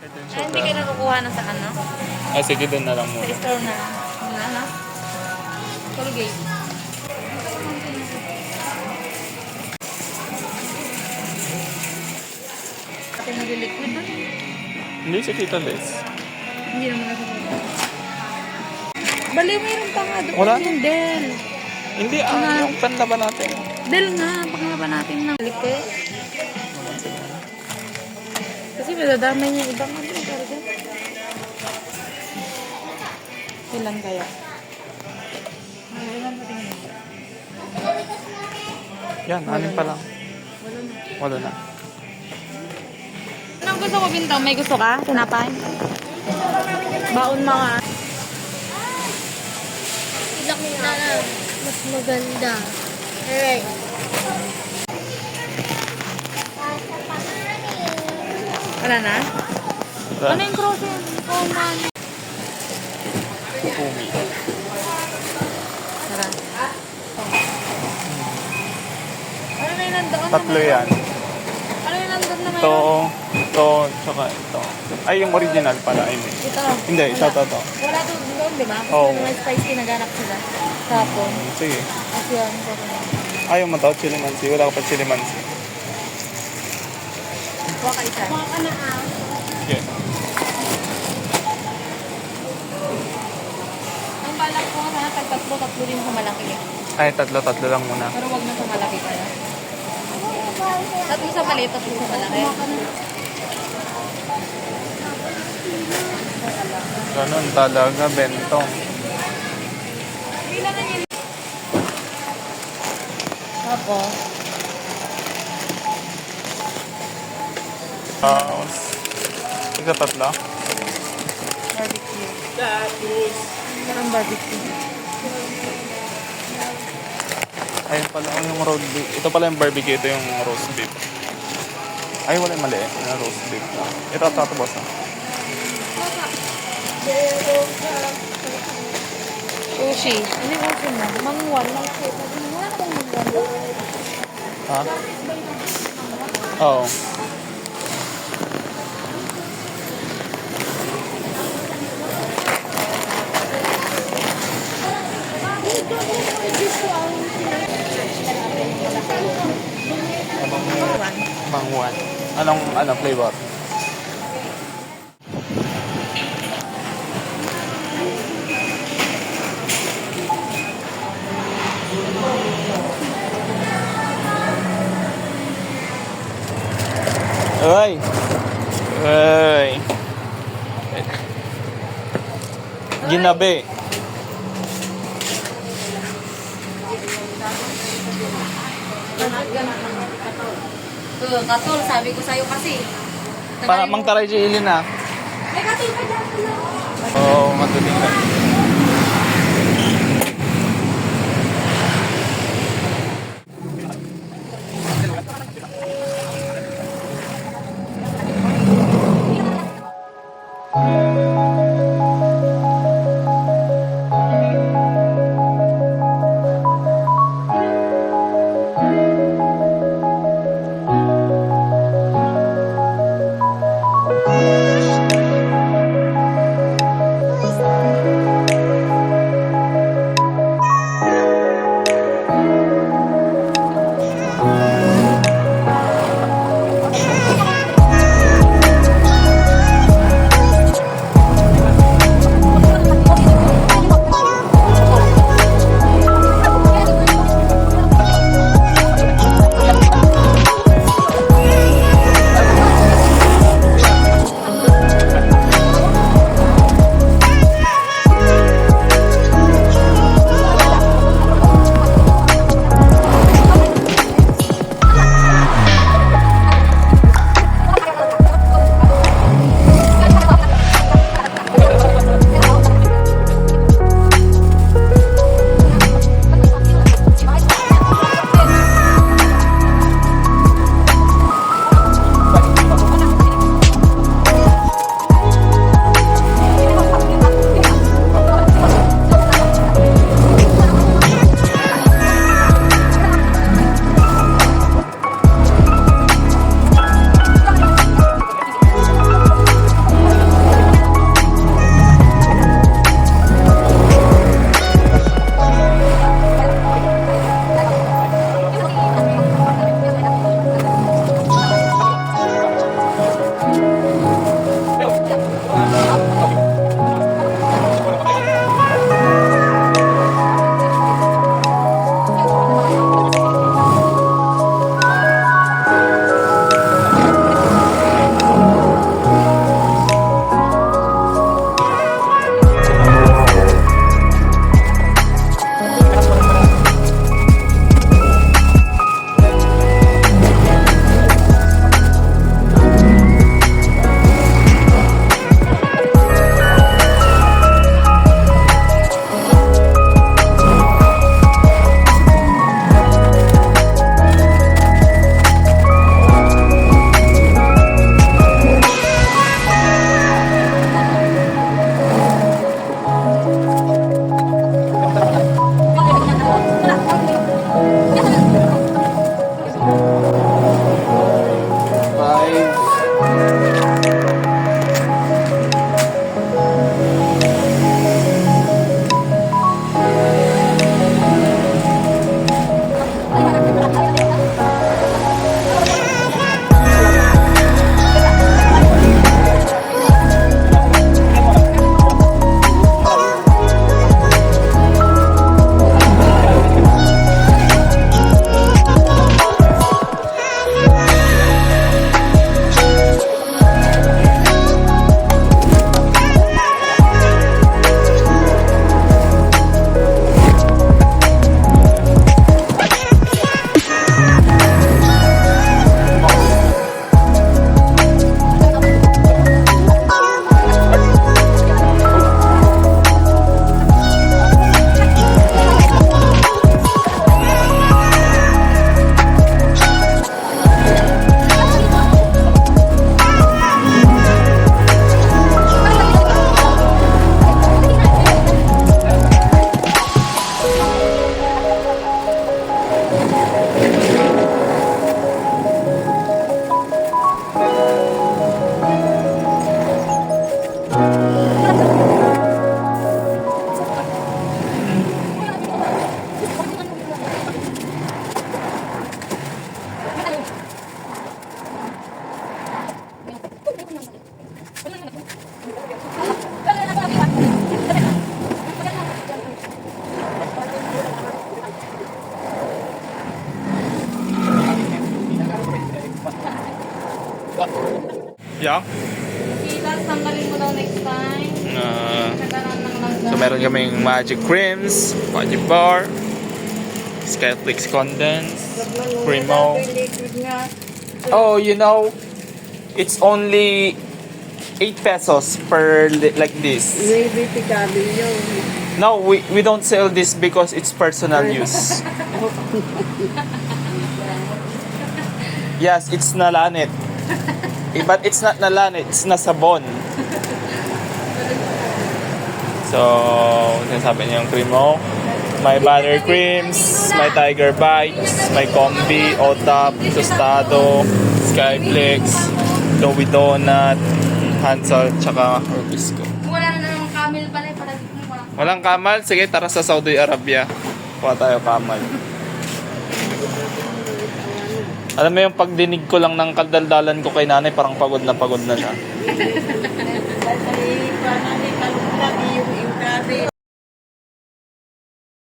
Hindi ka nakukuha na sa ano? Ay, sige, doon na lang Sa muna. store na. Wala na. Colgate. Ate nag-liquid na. Hindi si Tita Liz. Hindi naman nasa. Bali, mayroon pa nga doon. Wala Yung Del. Hindi, yung panlaban natin. Del nga, panglaban natin ng liquid. Kasi madadamay niya ibang ano talaga. Ilan kaya? Ilan pa tingin? Yan, anin pa lang. Wala na. Anong gusto ko, Bintang? May gusto ka? Tinapay? Baon mga. Ilak na lang. Mas maganda. Alright. Wala na? Ano yung crossing? Oh, man. Kukumi. Tara. Ano na yung nandoon? Tatlo yan. Ano yung nandoon na Ito, mayroon? ito, tsaka ito. Ay, yung original pala. Hindi. Ito. Hindi, ito, ito. Wala doon, di ba? Kasi Oo. mga spicy naganap sila. Tapon. Sige. Kasi yun. Ayaw mo tao, chili mansi. Wala ka pa chili mansi. Kuha ka isa. Kuha ka na Sige. Ang balak ko sana tatlo din sa malaki. Ay, tatlo lang muna. Pero wag na sa malaki kaya. Tatlo sa maliit, tatlo sa malaki. Ganun talaga, bento. Kailangan yun. Tapos, Ika tatlo. barbecue. Parang barbecue. Ayun pala yung roast beef. Ito pala yung barbecue, ito yung roast beef. Ay, wala yung mali. Yung roast beef. Ito tatapos na. Sushi. Ano yung sushi mo? Mangwan. Malaki. Wala akong mangwan. Ha? Oo. Mangwan. Mangwan. Anong flavor? Ay! Ay! Ginabi. Katul, sabi ko sa'yo kasi. Para mang taray si Ilin na. May katul ka dyan. Oo, matuling ka. Yeah. Tapos tanggalin mo daw next time. Nagkaroon ng langga. So meron kaming magic creams, magic bar, Skyflix condense, Primo. Oh, you know, it's only 8 pesos per like this. Maybe Picabio yun. No, we don't sell this because it's personal use. Yes, it's nalanit. But it's not nalanit, it's nasabon. So, sinasabi niya yung cream mo. May butter creams, may Tiger Bites, may Combi, Otap, Tostado, Skyflex, Doughy Donut, Hansel, tsaka Orbisco. Wala na namang camel pala. Para dito mo parang. Walang kamal? Sige, tara sa Saudi Arabia. Kuha tayo kamal. Alam mo yung pagdinig ko lang ng kaldaldalan ko kay nanay, parang pagod na siya.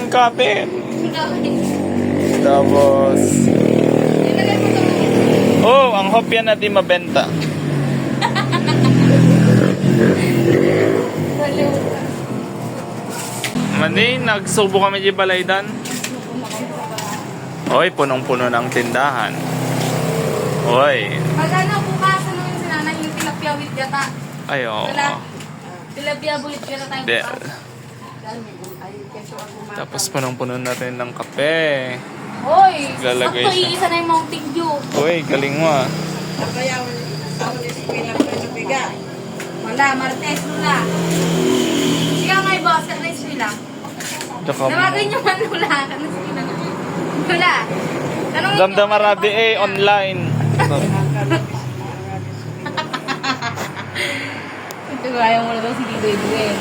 Yung kape. Tapos... Oh, ang hopya natin mabenta. Mani, nagsubo kami di Balaydan. Oy, punong-puno ng tindahan. Oy. Pag ano, bukas ano yung sinanay yung tilapia with gata. Ay, oo. Tilapia with gata tayo De. bukas. Tapos punong-puno natin ng kape. Hoy, Lalagay sakto siya. iisa na yung Mountain Dew. Uy, galing mo ah. Kaya sa eskwela ko na biga. Wala, Martes, Lula. Ikaw nga boss, ka na eskwela. Tsaka mo. Tawagin nyo man Lula, ka na eskwela. Lula. Tanungin Damdam nyo, Marabi boss, online. Ito ba, ayaw mo na daw si Dido Edwin.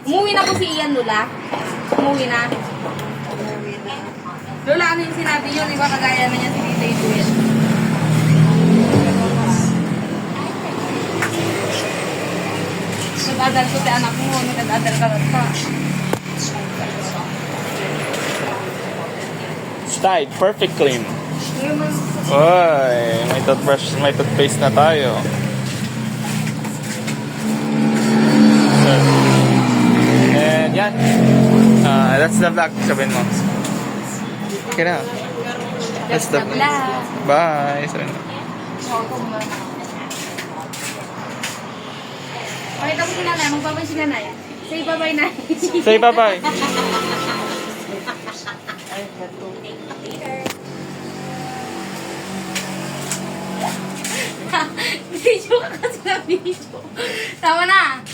Umuwi na po si Ian, Lula. Umuwi na. Lola, ano yung sinabi yun? Iba kagaya na niya si Dido Edwin. Nag-adal ko si anak mo, nag-adal ka rin pa. Tide, perfect clean. Ngayon mo, Uy, may toothbrush, may toothpaste na tayo. And yan. That's the vlog, sabihin mo. Okay na. That's the vlog. Bye. Sabihin mo. Pakita mo si nanay, magbabay si nanay. Say bye-bye na. Say bye-bye. Video ka kasi na video. Tama na.